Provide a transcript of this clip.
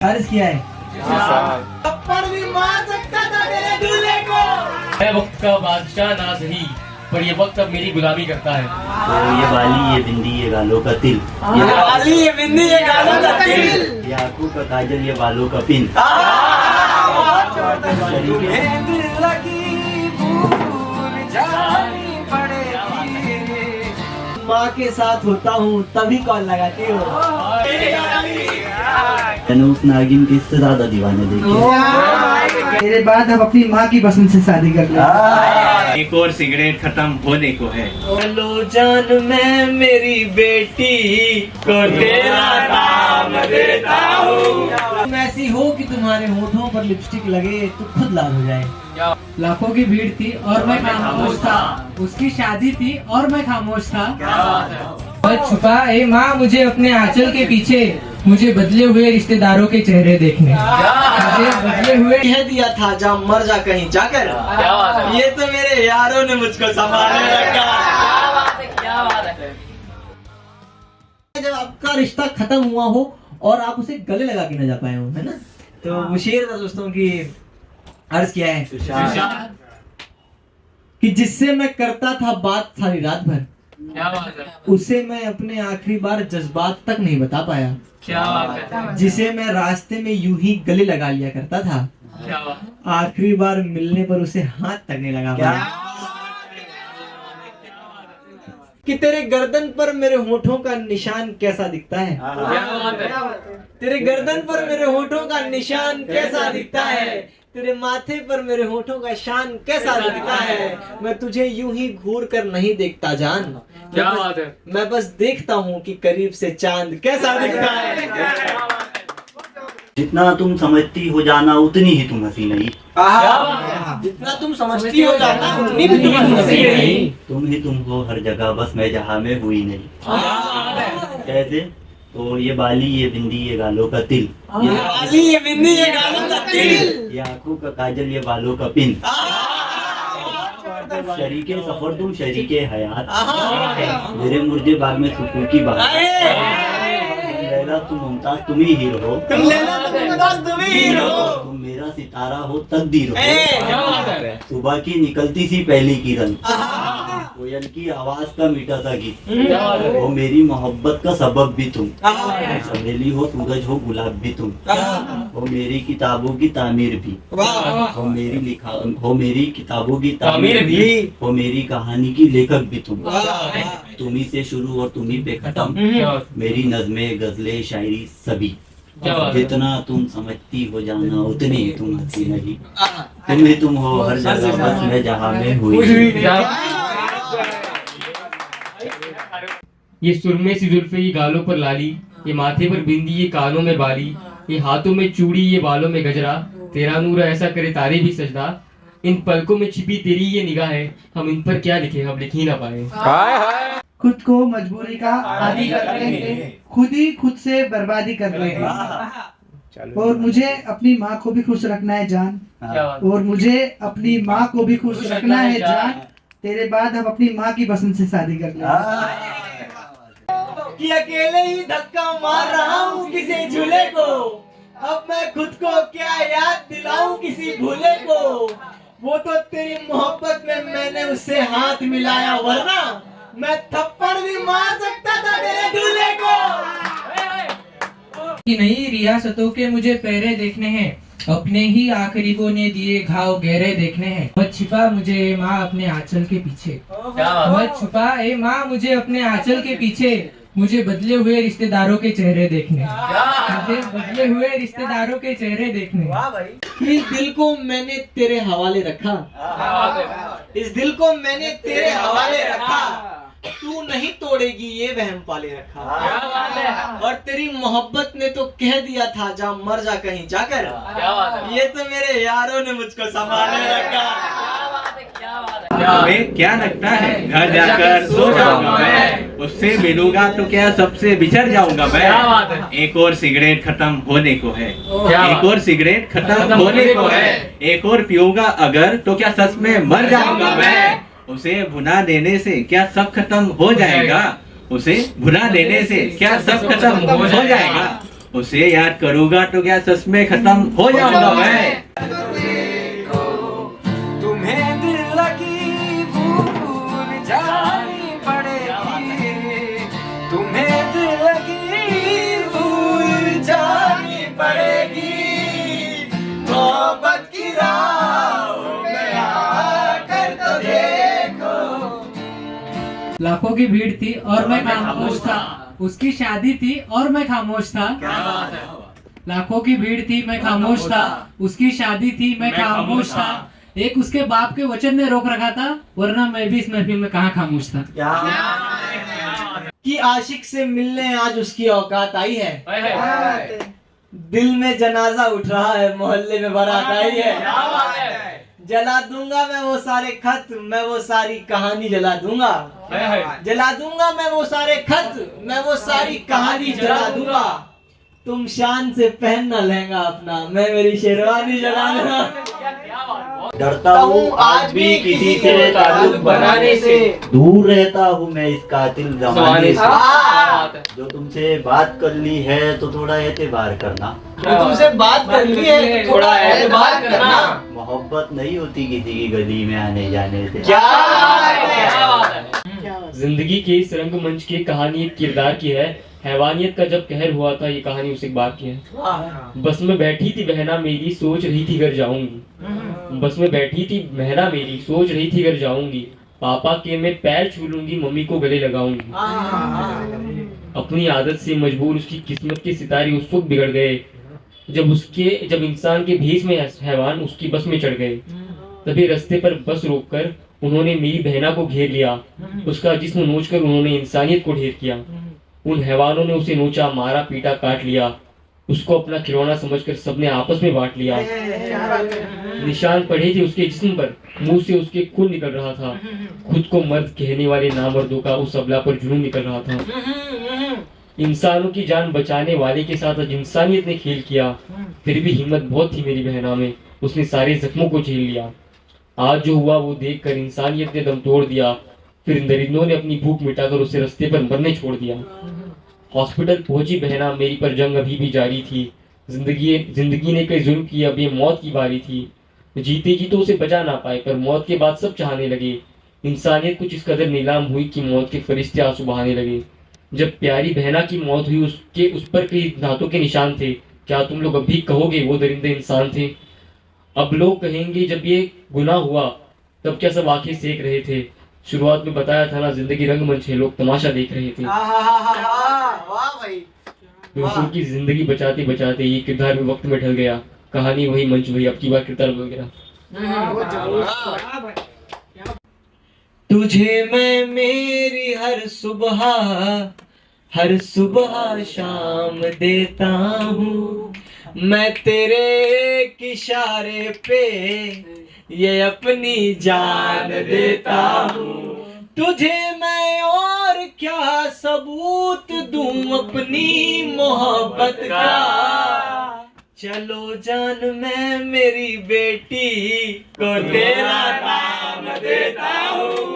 अर्ज किया है। थप्पड़ भी मार सकता था मेरे दूल्हे को। मैं वक्त का बादशाह ना सही, पर ये वक्त अब मेरी गुलामी करता है। तो ये बाली, ये बिंदी, ये गालों का तिल, ये बाली, ये बिंदी, ये गालों का तिल, ये आंखों का काजल, ये बालों का पिन। माँ के साथ होता हूँ तभी कॉल लगाती हो। मैंने उस नागिन की इससे ज्यादा दीवाने देखे। तेरे बाद हम अपनी माँ की पसंद से शादी कर ले। एक और सिगरेट खत्म होने को है। लो जान मैं मेरी बेटी को तेरा नाम देता हूँ। तुम ऐसी हो कि तुम्हारे होठों पर लिपस्टिक लगे तो खुद लाल हो जाए। लाखों की भीड़ थी और मैं खामोश था, उसकी शादी थी और मैं खामोश था। बस छुपा ए माँ मुझे अपने आंचल के पीछे, मुझे बदले हुए रिश्तेदारों के चेहरे देखने, मुझे बदले हुए कह दिया था जा मर जा कहीं जाकर, ये तो मेरे यारों ने मुझको संभाले रखा। जब आपका रिश्ता खत्म हुआ हो और आप उसे गले लगा के न जा पाए हो, है ना, तो वो शेर था दोस्तों की अर्ज किया है कि जिससे मैं करता था बात सारी रात भर, उसे मैं अपने आखिरी बार जज्बात तक नहीं बता पाया। जिसे मैं रास्ते में यूं ही गले लगा लिया करता था, आखिरी बार मिलने पर उसे हाथ तक नहीं लगा पाया। कि तेरे गर्दन पर मेरे होठों का निशान कैसा दिखता है, तेरे गर्दन पर मेरे होठों का निशान कैसा दिखता है, तेरे माथे पर मेरे होठों का शान कैसा दिखता है। मैं तुझे यूं ही घूर कर नहीं देखता जान, क्या बात है। मैं बस देखता हूँ कि करीब से चांद कैसा दिखता है। जितना तुम समझती हो जाना उतनी ही तुम हंसी नहीं। जितना तुम समझती हो जाना उतनी भी तुम हंसी नहीं। तुम ही तुम हो हर जगह, बस मैं जहाँ में हुई नहीं। कैसे? तो ये बाली, ये बिंदी, ये गालों का तिल, ये बाली, ये बिंदी, ये गालों का तिल, ये आंखों का काजल, ये बालों का पिन। शरीके सफर तुम शरीके हयात, मेरे मुर्दे बाग में सुकून की बात। लैला तुम मुमताज तुम ही हीरो हो, तुम लैला तुम मुमताज तुम ही हीरो हो, तुम मेरा सितारा हो तकदीर हो। सुबह की निकलती सी पहली किरण, कोयल की आवाज का मीठा सा गीत, वो मेरी मोहब्बत का सबब भी तुम। चमेली हो सूरज हो गुलाब भी तुम, वो मेरी किताबों की तामीर भी, हो मेरी किताबों की तामीर भी, वो मेरी कहानी की लेखक भी तुम। तुम ही से शुरू और तुम ही पे खत्म, मेरी नज़में गजलें शायरी सभी। जितना तुम समझती हो जाना उतनी ही तुम हंसी नहीं। तुम ही तुम हो हर जगह, बस मैं जहाँ में हुई। ये सुरमे सी जुल्फे, ये गालों पर लाली, ये माथे पर बिंदी, ये कानों में बाली, ये हाथों में चूड़ी, ये बालों में गजरा, तेरा नूर ऐसा करे तारे भी सजदा। इन पलकों में छिपी तेरी ये निगाह है, हम इन पर क्या लिखे, हम लिख ही ना पाए। खुद को मजबूरी का आदी कर रहे हैं, खुद ही खुद से बर्बादी कर रहे हैं। और मुझे अपनी माँ को भी खुश रखना है जान, और मुझे अपनी माँ को भी खुश रखना है जान। तेरे बाद हम अपनी माँ की पसंद से शादी कर लेंगे। कि अकेले ही धक्का मार रहा हूँ किसी झूले को, अब मैं खुद को क्या याद दिलाऊं किसी भूले को। वो तो तेरी मोहब्बत में मैंने उससे हाथ मिलाया, वरना मैं थप्पड़ भी मार सकता था मेरे दूल्हे को। कि नहीं रियासतों के मुझे पहरे देखने हैं, अपने ही आखिरीबों ने दिए घाव गहरे देखने हैं। मत छिपा मुझे ए माँ अपने आंचल के पीछे, मत छुपा ए माँ मुझे अपने आंचल के पीछे, मुझे बदले हुए रिश्तेदारों के चेहरे देखने, मुझे बदले हुए रिश्तेदारों के चेहरे देखने। इस दिल को मैंने तेरे हवाले रखा, इस दिल को मैंने तेरे हवाले रखा, तू नहीं तोड़ेगी ये वहम पाले रखा। और तेरी मोहब्बत ने तो कह दिया था जा मर जा कहीं जाकर, ये तो मेरे यारों ने मुझको संभाले रखा। तुम्हें क्या लगता है घर जाकर सो जाऊंगा मैं, उससे मिलूंगा तो क्या सबसे बिछड़ जाऊंगा मैं। एक और सिगरेट खत्म होने को है, एक और सिगरेट खत्म होने को है, एक और पीऊंगा अगर तो क्या सच में मर जाऊंगा मैं। उसे भुना देने से क्या सब खत्म हो जाएगा, उसे भुना देने से क्या सब खत्म हो जाएगा। उसे याद करूंगा तो क्या सच में खत्म हो जाऊंगा मैं। तुम्हें दिल लगी भूल जानी पड़ेगी, तुम्हें दिल लगी भूल जानी पड़ेगी, मोहब्बत की राहों में आकर तो देखो। लाखों की भीड़ थी और मैं खामोश था, उसकी शादी थी और मैं खामोश था। लाखों की भीड़ थी मैं खामोश था, उसकी शादी थी मैं खामोश था। एक उसके बाप के वचन ने रोक रखा था, वरना मैं भी इस महफिल में कहाँ खामोश था। कि आशिक से मिलने आज उसकी औकात आई है, दिल में जनाजा उठ रहा है, मोहल्ले में बारात आई है। जला दूंगा मैं वो सारे खत, मैं वो सारी कहानी जला दूंगा, जला दूंगा मैं वो सारे खत, मैं वो सारी कहानी जला दूंगा। तुम शान से पहनना लहंगा अपना, मैं मेरी शेरवानी जला दूंगा। डरता हूँ आज भी किसी से ताल्लुक बनाने से, दूर रहता हूँ मैं इस कातिल जमाने से। जो तुमसे बात कर ली है तो थोड़ा एतबार करना, जो तुमसे बात कर ली है तो थोड़ा एतबार करना। मोहब्बत नहीं होती किसी की गली में आने जाने से। क्या बात है। जिंदगी के इस रंगमंच की कहानी एक किरदार की है। हैवानियत का जब कहर हुआ था, ये कहानी उस एक बाप की है। बस में बैठी थी बहना मेरी, सोच रही थी घर जाऊंगी। बस में बैठी थी बहना मेरी, सोच रही थी घर जाऊंगी। पापा के मैं पैर छू लूंगी, मम्मी को गले लगाऊंगी। अपनी आदत से मजबूर उसकी किस्मत के सितारे उस वक्त बिगड़ गए जब इंसान के भेष में हैवान उसकी बस में चढ़ गए। तभी रास्ते पर बस रोककर उन्होंने मेरी बहना को घेर लिया। उसका जिस्म नोचकर उन्होंने इंसानियत को ढेर किया। उन हैवानों ने उसे नोचा, मारा, पीटा, काट लिया। उसको अपना खिलौना समझकर सबने आपस में बांट लिया। निशान पड़े थे उसके जिस्म पर, मुंह से उसके खून निकल रहा था। खुद को मर्द कहने वाले नामर्दों का उस अबला पर जुनून निकल रहा था। इंसानों की जान बचाने वाले के साथ आज इंसानियत ने खेल किया। फिर भी हिम्मत बहुत थी मेरी बहना में, उसने सारे जख्मों को झेल लिया। आज जो हुआ वो देखकर इंसानियत ने दम तोड़ दिया। फिर दरिंदों ने अपनी भूख मिटाकर उसे रास्ते पर मरने छोड़ दिया। हॉस्पिटल पहुंची बहना मेरी, पर जंग अभी भी जारी थी। जिंदगी ने कई जुल्म किए, अब ये मौत की बारी थी। जीते जी तो उसे बचा ना पाए, पर मौत के बाद सब चाहने लगे। इंसानियत कुछ इस कदर नीलाम हुई कि मौत के फरिश्ते आंसू बहाने लगे। जब प्यारी बहना की मौत हुई, उस पर कई दांतों के निशान थे। क्या तुम लोग अभी कहोगे वो दरिंदे इंसान थे? अब लोग कहेंगे जब ये गुनाह हुआ तब क्या सब आंखें सेक रहे थे? शुरुआत में बताया था ना, जिंदगी रंगमंच है, लोग तमाशा देख रहे थे। वाह भाई। दूसरों की जिंदगी बचाते बचाते ये किरदार भी वक्त में ढल गया। कहानी वही, मंच वही, अब की बार किरदार बदल गया। तुझे मैं मेरी हर सुबह शाम देता हूँ। मैं तेरे एक इशारे पे ये अपनी जान देता हूँ। तुझे मैं और क्या सबूत दूं अपनी मोहब्बत का। चलो जान, मैं मेरी बेटी को तेरा नाम देता हूँ।